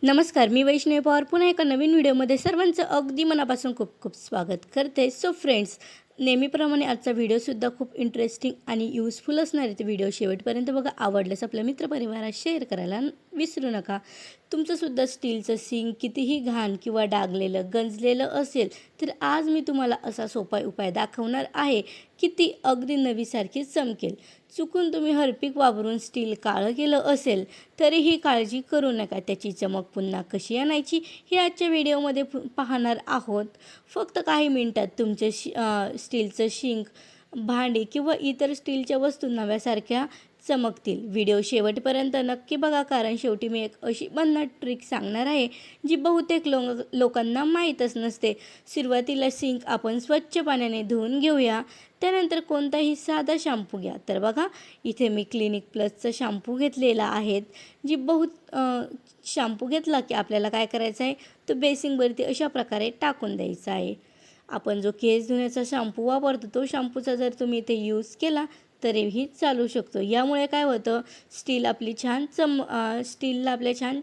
नमस्कार, मी वैष्णवी पवार पुन्हा एका नवीन व्हिडिओमध्ये सर्वांचं अगदी मनापासून खूप खूप स्वागत करते. सो फ्रेंड्स, नेहमीप्रमाणे आजचा व्हिडिओसुद्धा खूप इंटरेस्टिंग आणि यूजफुल असणार आहे. ते व्हिडिओ शेवटपर्यंत बघा. आवडल्यास आपल्या मित्रपरिवारात शेअर करायला विसरू नका. तुमचंसुद्धा स्टीलचं सिंक कितीही घाण किंवा डागलेलं गंजलेलं असेल तर आज मी तुम्हाला असा सोपा उपाय दाखवणार आहे की ती अगदी नवीसारखी चमकेल. चुकून तुम्ही हार्पिक वापरून स्टील काळं केलं असेल तरीही काळजी करू नका. त्याची चमक पुन्हा कशी आणायची हे आजच्या व्हिडिओमध्ये पाहणार आहोत. फक्त काही मिनिटात तुमचे स्टीलचं शिंक, भांडी किंवा इतर स्टीलच्या वस्तू नव्यासारख्या चमकतील. व्हिडिओ शेवटपर्यंत नक्की बघा, कारण शेवटी मी एक अशी भन्नाट ट्रिक सांगणार आहे जी बहुतेक लोकांना माहीतच नसते. सुरुवातीला सिंक आपण स्वच्छ पाण्याने धुवून घेऊया. त्यानंतर कोणताही साधा शॅम्पू घ्या. तर बघा, इथे मी क्लिनिक प्लसचा शॅम्पू घेतलेला आहे. जी शॅम्पू घेतला की आपल्याला काय करायचं आहे, तो बेसिंगवरती अशा प्रकारे टाकून द्यायचा आहे. आपण जो केस धुण्याचा शॅम्पू वापरतो तो शॅम्पूचा जर तुम्ही इथे यूज केला तरीही चालू शकतो. यामुळे काय होतं, स्टीलला आपल्या छान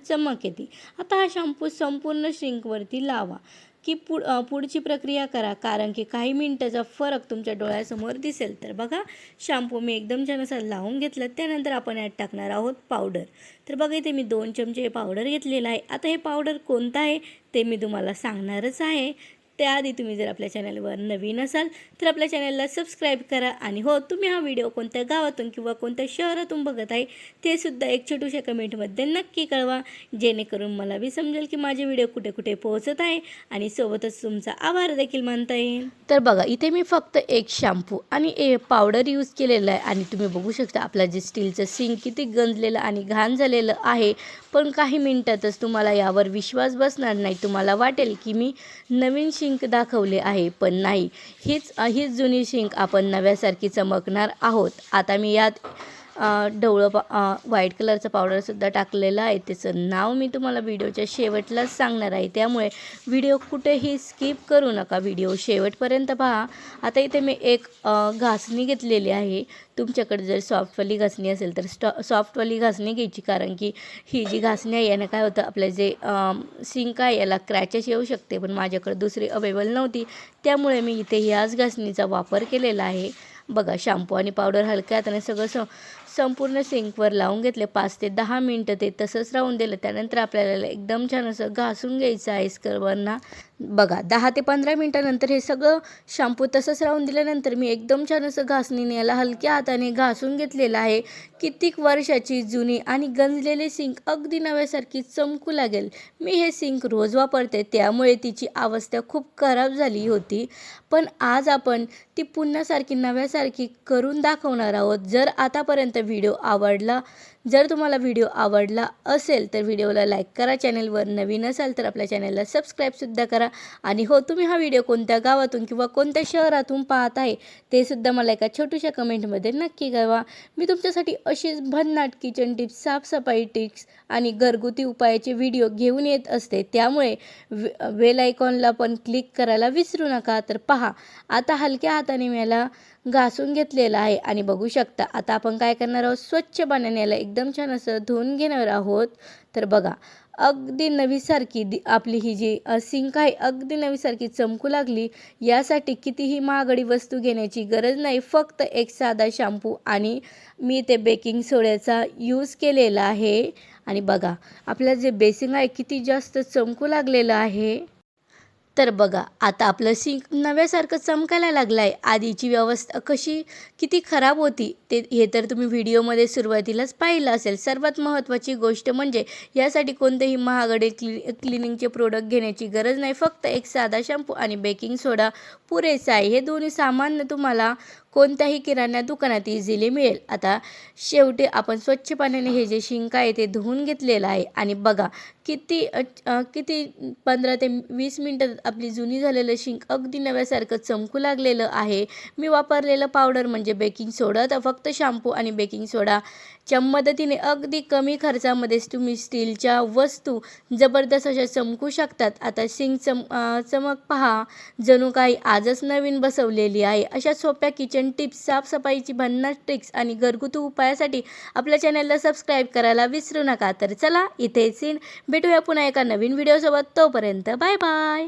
चमक येते. आता हा शॅम्पू संपूर्ण सिंकवरती लावा की पुढची प्रक्रिया करा, कारण की काही मिनिटाचा फरक तुमच्या डोळ्यासमोर दिसेल. तर बघा, शॅम्पू मी एकदम छान असा लावून घेतला. त्यानंतर आपण यात टाकणार आहोत पावडर. तर बघा, इथे मी 2 चमचे पावडर घेतलेला आहे. आता हे पावडर कोणतं आहे ते मी तुम्हाला सांगणारच आहे. त्याआधी तुम्ही जर आपल्या चॅनलवर नवीन असाल तर आपल्या चॅनलला सबस्क्राईब करा. आणि हो, तुम्ही हा व्हिडिओ कोणत्या गावातून किंवा कोणत्या शहरातून बघत आहे ते सुद्धा एक छोट्याशा कमेंटमध्ये नक्की कळवा, जेणेकरून मला बी समजेल की माझे व्हिडिओ कुठे कुठे पोहोचत आहे आणि सोबतच तुमचा आभार देखील मानता येईल. तर बघा, इथे मी फक्त एक शॅम्पू आणि पावडर यूज केलेलं आहे. आणि तुम्ही बघू शकता आपलं जे स्टीलचं सिंक किती गंजलेलं आणि घाण झालेलं आहे. पण काही मिनिटातच तुम्हाला यावर विश्वास बसणार नाही. तुम्हाला वाटेल की मी नवीन शिंक दाखवले आहे, पण नाही, हीच जुनी शिंक आपण नव्यासारखी चमकणार आहोत. आता मी यात व्हाईट कलरचं पावडरसुद्धा टाकलेलं आहे. त्याचं नाव मी तुम्हाला व्हिडिओच्या शेवटलाच सांगणार आहे, त्यामुळे व्हिडिओ कुठेही स्किप करू नका, व्हिडिओ शेवटपर्यंत पहा. आता इथे मी एक घासणी घेतलेली आहे. तुमच्याकडे जर सॉफ्टवाली घासणी असेल तर सॉफ्टवाली घासणी घ्यायची, कारण की ही जी घासणी आहे यानं काय होतं, आपलं जे सिंक आहे याला क्रॅचेस येऊ शकते. पण माझ्याकडे दुसरी अवेलेबल नव्हती, त्यामुळे मी इथे ह्याच घासणीचा वापर केलेला आहे. बघा, शॅम्पू आणि पावडर हलक्या हाताने सगळं संपूर्ण सिंकवर लावून घेतले. 5 ते 10 मिनटं ते तसंच राहून दिलं. त्यानंतर आपल्याला एकदम छान असं घासून घ्यायचं आहे स्क्रबरना. बघा, 10 ते 15 मिनटानंतर हे सगळं शॅम्पू तसंच राहून दिल्यानंतर मी एकदम छान असं घासणीने याला हलक्या हाताने घासून घेतलेलं आहे. कित्येक वर्षाची जुनी आणि गंजलेली सिंक अगदी नव्यासारखी चमकू लागेल. मी हे सिंक रोज वापरते, त्यामुळे तिची अवस्था खूप खराब झाली होती. पण आज आपण ती पुन्हा नव्यासारखी करून दाखवणार आहोत. जर तुम्हाला व्हिडिओ आवडला असेल तर व्हिडिओला लाईक करा. चॅनलवर नवीन असाल तर आपल्या चॅनलला सबस्क्राईबसुद्धा करा. आणि हो, तुम्ही हा व्हिडिओ कोणत्या गावातून किंवा कोणत्या शहरातून पाहत आहे ते सुद्धा मला एका छोट्याशा कमेंटमध्ये नक्की कळवा. मी तुमच्यासाठी अशीच भन्नाट किचन टिप्स, साफसफाई टिप्स आणि घरगुती उपायाचे व्हिडिओ घेऊन येत असते, त्यामुळे बेल आयकॉनला पण क्लिक करायला विसरू नका. तर पहा, आता हलक्या हाताने मी याला घासून घेतलेला आहे. आणि बघू शकता आता आपण काय करणार आहोत, स्वच्छ पाण्याने याला एकदम छान असं धुवून घेणार आहोत. तर बघा, अगदी नवीसारखी आपली ही जी सिंक आहे अगदी नवीसारखी चमकू लागली. यासाठी कितीही महागडी वस्तू घेण्याची गरज नाही. फक्त एक साधा शॅम्पू आणि मी ते बेकिंग सोड्याचा यूज केलेला आहे. आणि बघा, आपलं जे बेसिंग आहे किती जास्त चमकू लागलेलं आहे. तर बघा, आता आपलं सिंक नव्यासारखं चमकायला लागलं आहे. आधीची व्यवस्था किती खराब होती हे तर तुम्ही व्हिडिओमध्ये सुरुवातीलाच पाहिलं असेल. सर्वात महत्त्वाची गोष्ट म्हणजे यासाठी कोणतेही महागडे क्लिनिंगचे प्रोडक्ट घेण्याची गरज नाही. फक्त एक साधा शॅम्पू आणि बेकिंग सोडा पुरेसा आहे. हे दोन्ही सामान तुम्हाला कोणत्याही किराणा दुकानात इझिली मिळेल. आता शेवटी आपण स्वच्छ पाण्याने हे जे शिंक आहे ते धुवून घेतलेलं आहे. आणि बघा, किती 15 ते 20 मिनटात आपली जुनी झालेलं शिंक अगदी नव्यासारखं चमकू लागलेलं आहे. मी वापरलेलं पावडर म्हणजे बेकिंग सोडा. तर फक्त शॅम्पू आणि बेकिंग सोडाच्या मदतीने अगदी कमी खर्चामध्येच तुम्ही स्टीलच्या वस्तू जबरदस्त अशा चमकू शकतात. आता सिंक चमक पहा, जणू काही आजच नवीन बसवलेली आहे. अशा सोप्या किचन किचन टिप्स, साफसफाईची भन्नाट ट्रिक्स आणि घरगुती उपायासाठी आपल्या चॅनलला सबस्क्राईब करायला विसरू नका. तर चला इथेच भेटूया पुन्हा एका नवीन व्हिडिओसोबत. तोपर्यंत बाय बाय.